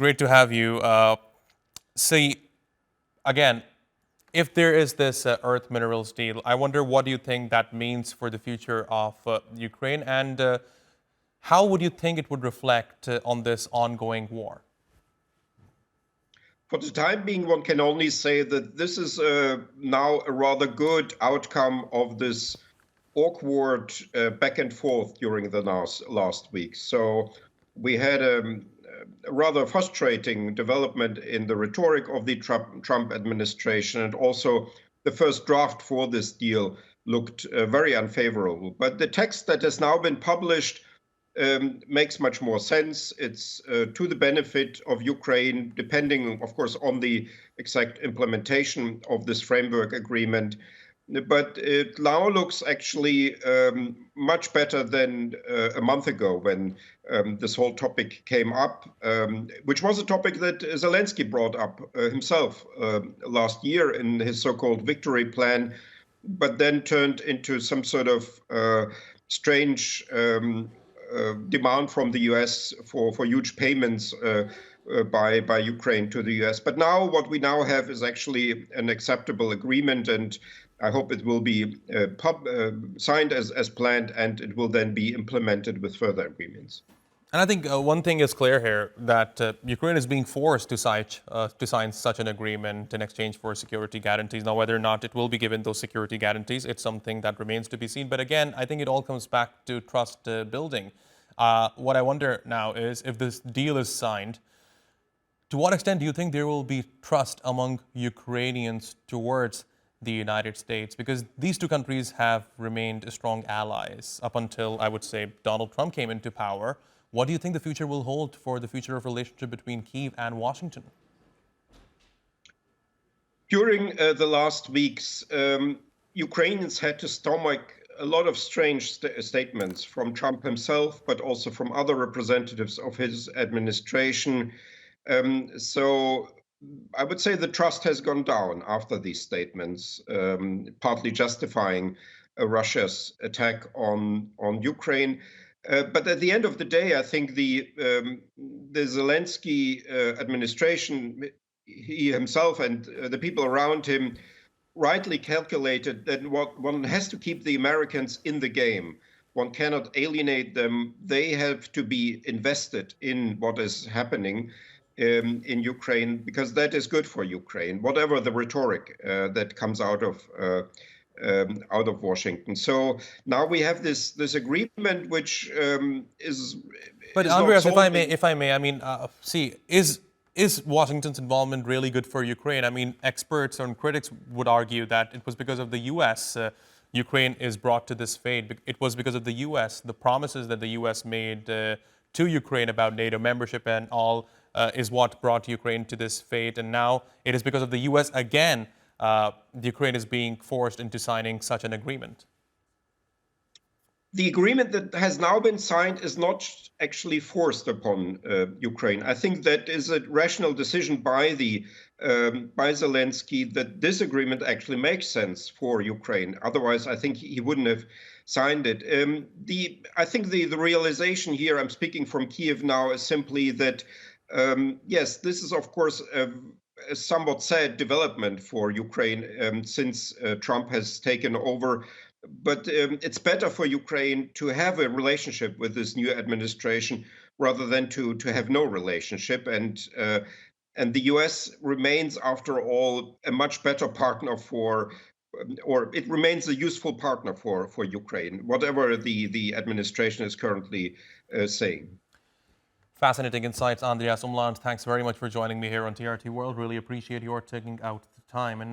great to have you. See, again, if there is this earth minerals deal, I wonder what do you think that means for the future of Ukraine, and how would you think it would reflect on this ongoing war? For the time being, one can only say that this is now a rather good outcome of this awkward back and forth during the last week. So we had a rather frustrating development in the rhetoric of the Trump administration, and also the first draft for this deal looked very unfavorable. But the text that has now been published makes much more sense. It's to the benefit of Ukraine, depending, of course, on the exact implementation of this framework agreement. But it now looks actually much better than a month ago when this whole topic came up, which was a topic that Zelenskyy brought up himself last year in his so-called victory plan, but then turned into some sort of strange demand from the US for huge payments by Ukraine to the US. But now what we now have is actually an acceptable agreement, and I hope it will be signed as planned, and it will then be implemented with further agreements. And I think one thing is clear here, that Ukraine is being forced to sign such an agreement in exchange for security guarantees. Now, whether or not it will be given those security guarantees, it's something that remains to be seen. But again, I think it all comes back to trust building. What I wonder now is, if this deal is signed, to what extent do you think there will be trust among Ukrainians towards the United States? Because these two countries have remained strong allies up until, I would say, Donald Trump came into power. What do you think the future will hold for the future of relationship between Kyiv and Washington? During the last weeks, Ukrainians had to stomach a lot of strange statements from Trump himself, but also from other representatives of his administration. So I would say the trust has gone down after these statements, partly justifying Russia's attack on Ukraine. But at the end of the day, I think the Zelenskyy administration, he himself and the people around him, rightly calculated that one has to keep the Americans in the game. One cannot alienate them. They have to be invested in what is happening in Ukraine, because that is good for Ukraine, whatever the rhetoric that comes out of Washington. So now we have this agreement, which is. But Andreas, if I may, I mean, see, is Washington's involvement really good for Ukraine? I mean, experts and critics would argue that it was because of the U.S. Ukraine is brought to this fate. It was because of the U.S. The promises that the U.S. made to Ukraine about NATO membership and all is what brought Ukraine to this fate. And now it is because of the U.S. again, the Ukraine is being forced into signing such an agreement. The agreement that has now been signed is not actually forced upon Ukraine. I think that is a rational decision by Zelenskyy, that this agreement actually makes sense for Ukraine. Otherwise, I think he wouldn't have signed it. I think the realization here, I'm speaking from Kyiv now, is simply that, yes, this is, of course, a somewhat sad development for Ukraine since Trump has taken over. But it's better for Ukraine to have a relationship with this new administration rather than to have no relationship. And the U.S. remains, after all, a much better partner or it remains a useful partner for Ukraine, whatever the administration is currently saying. Fascinating insights, Andreas Umland. Thanks very much for joining me here on TRT World. Really appreciate your taking out the time. And